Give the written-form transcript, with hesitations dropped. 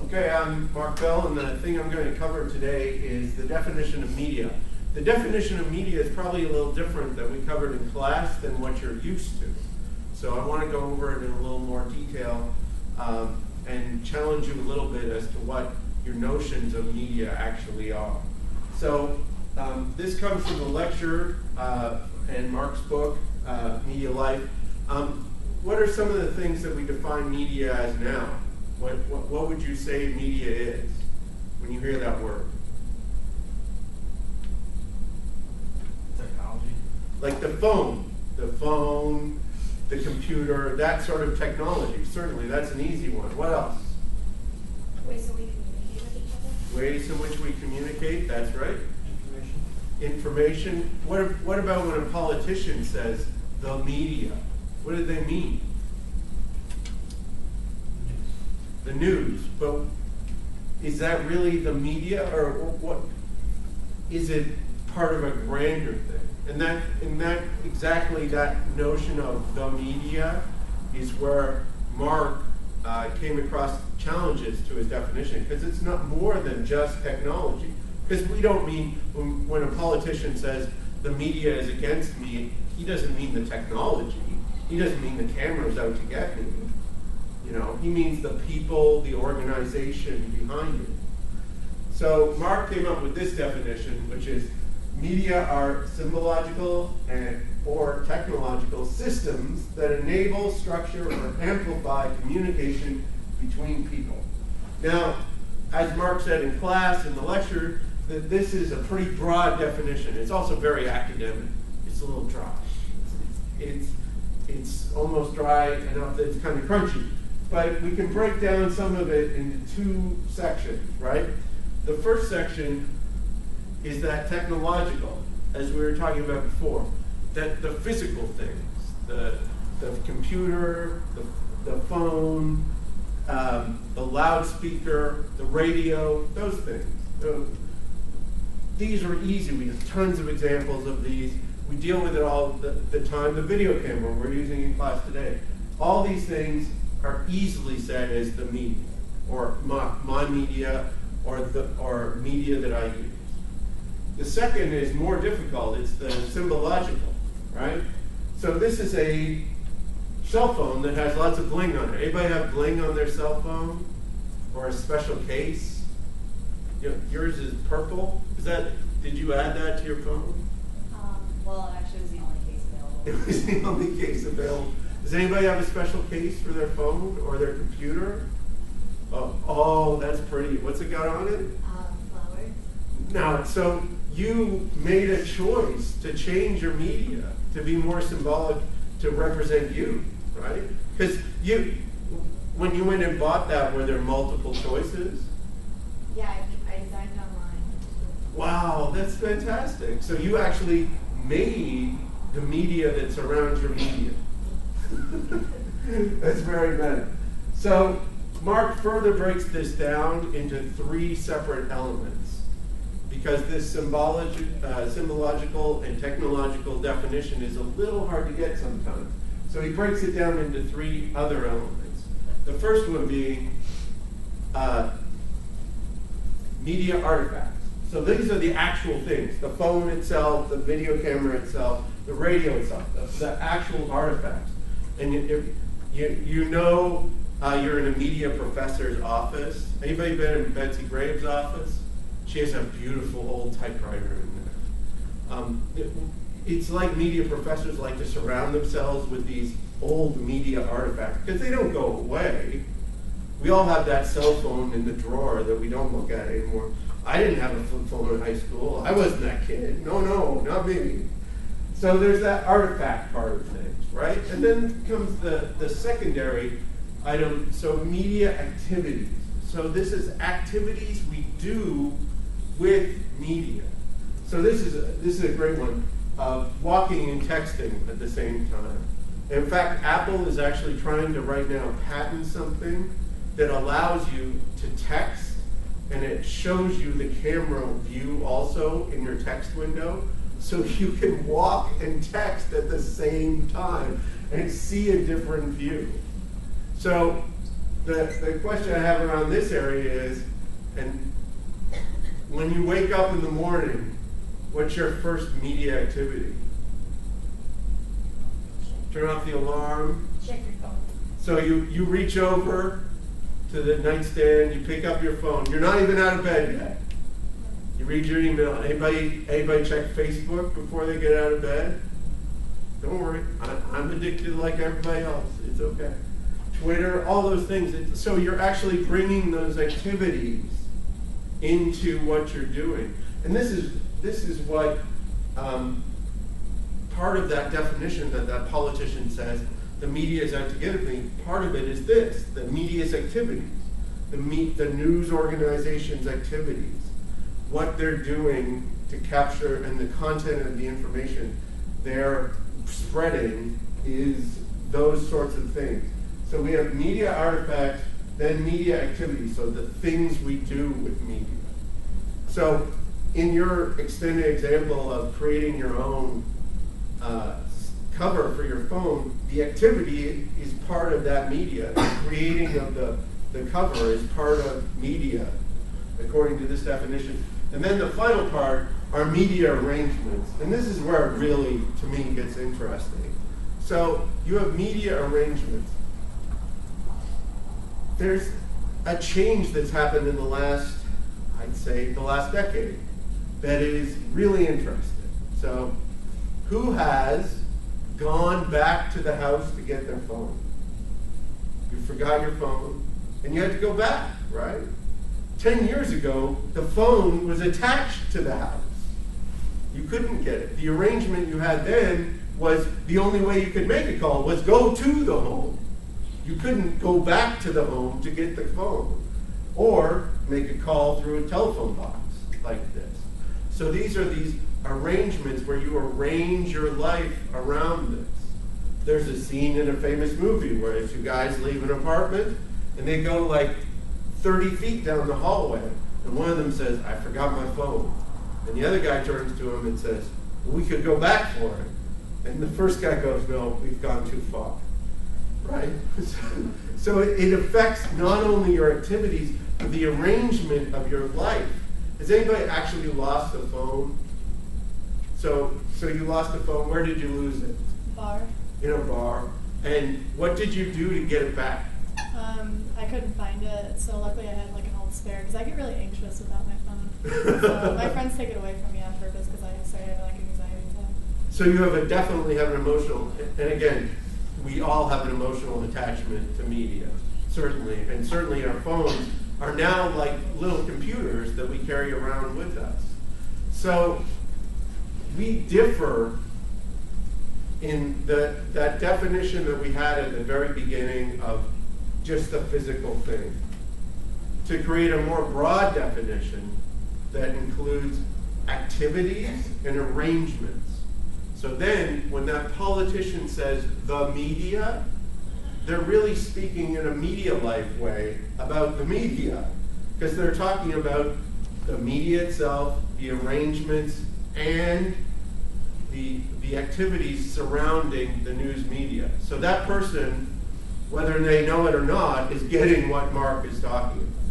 Okay, I'm Mark Bell, and the thing I'm going to cover today is the definition of media. The definition of media is probably a little different that we covered in class than what you're used to. So I want to go over it in a little more detail and challenge you a little bit as to what your notions of media actually are. So this comes from the lecture and Mark's book, Media Life. What are some of the things that we define media as now? What would you say media is when you hear that word? Technology. Like the phone, the computer, that sort of technology. Certainly, that's an easy one. What else? Ways that we communicate with each other. Ways in which we communicate, that's right. Information. What about when a politician says the media? What do they mean? The news. But is that really the media, or what? Is it part of a grander thing? And that exactly that notion of the media is where Mark came across challenges to his definition, because it's not more than just technology. Because we don't mean, when a politician says the media is against me, he doesn't mean the technology. He doesn't mean the camera's out to get me. You know, he means the people, the organization behind it. So Mark came up with this definition, which is media are symbological or technological systems that enable, structure, or amplify communication between people. Now, as Mark said in class, in the lecture, that this is a pretty broad definition. It's also very academic. It's a little dry. It's almost dry enough that it's kind of crunchy. But we can break down some of it into two sections, right? The first section is that technological, as we were talking about before, that the physical things, the computer, the phone, the loudspeaker, the radio, those things. These are easy. We have tons of examples of these. We deal with it all the time. The video camera we're using in class today. All these things are easily said as the media, or my media, or media that I use. The second is more difficult. It's the symbological, right? So this is a cell phone that has lots of bling on it. Anybody have bling on their cell phone? Or a special case? Yours is purple. Did you add that to your phone? Well, actually, it was the only case available. It was the only case available. Does anybody have a special case for their phone or their computer? Oh, that's pretty. What's it got on it? Flowers. Now, so you made a choice to change your media to be more symbolic, to represent you, right? Because when you went and bought that, were there multiple choices? Yeah, I designed it online. Wow, that's fantastic. So you actually made the media that surrounds your media. That's very meta. So Mark further breaks this down into three separate elements, because this symbological and technological definition is a little hard to get sometimes. So he breaks it down into three other elements. The first one being media artifacts. So these are the actual things: the phone itself, the video camera itself, the radio itself, the actual artifacts. And you know you're in a media professor's office. Anybody been in Betsy Graves' office? She has a beautiful old typewriter in there. It's like media professors like to surround themselves with these old media artifacts, because they don't go away. We all have that cell phone in the drawer that we don't look at anymore. I didn't have a flip phone in high school. I wasn't that kid. No, not me. So there's that artifact part of things, right? And then comes the secondary item, so media activities. So this is activities we do with media. So this is a great one, walking and texting at the same time. In fact, Apple is actually trying to right now patent something that allows you to text, and it shows you the camera view also in your text window, so you can walk and text at the same time and see a different view. So the question I have around this area is, and when you wake up in the morning, what's your first media activity? Turn off the alarm. Check your phone. So you reach over to the nightstand, you pick up your phone. You're not even out of bed yet. You read your email. Anybody check Facebook before they get out of bed? Don't worry, I'm addicted like everybody else. It's okay. Twitter, all those things. So you're actually bringing those activities into what you're doing. And this is what part of that definition that politician says, the media is out to get at me. Part of it is this: the media's activities, the news organization's activities, what they're doing to capture, and the content of the information they're spreading is those sorts of things. So we have media artifacts, then media activities, so the things we do with media. So in your extended example of creating your own cover for your phone, the activity is part of that media. The creating of the cover is part of media, according to this definition. And then the final part are media arrangements. And this is where it really, to me, gets interesting. So you have media arrangements. There's a change that's happened in the last, I'd say, the last decade that is really interesting. So who has gone back to the house to get their phone? You forgot your phone, and you had to go back, right? 10 years ago, the phone was attached to the house. You couldn't get it. The arrangement you had then was the only way you could make a call was go to the home. You couldn't go back to the home to get the phone or make a call through a telephone box like this. So these are these arrangements where you arrange your life around this. There's a scene in a famous movie where two guys leave an apartment and they go like 30 feet down the hallway, and one of them says, "I forgot my phone." And the other guy turns to him and says, "Well, we could go back for it." And the first guy goes, "No, we've gone too far." Right? So it affects not only your activities, but the arrangement of your life. Has anybody actually lost a phone? So you lost a phone. Where did you lose it? Bar. In a bar. And what did you do to get it back? I couldn't find it, so luckily I had like an old spare, because I get really anxious without my phone. So my friends take it away from me on purpose because I started having like anxiety attack. So you definitely have an emotional, and again, we all have an emotional attachment to media, certainly. And certainly our phones are now like little computers that we carry around with us. So we differ in that definition that we had at the very beginning of just a physical thing, to create a more broad definition that includes activities and arrangements. So then, when that politician says the media, they're really speaking in a media life way about the media, because they're talking about the media itself, the arrangements, and the activities surrounding the news media. So that person, whether they know it or not, is getting what Mark is talking about.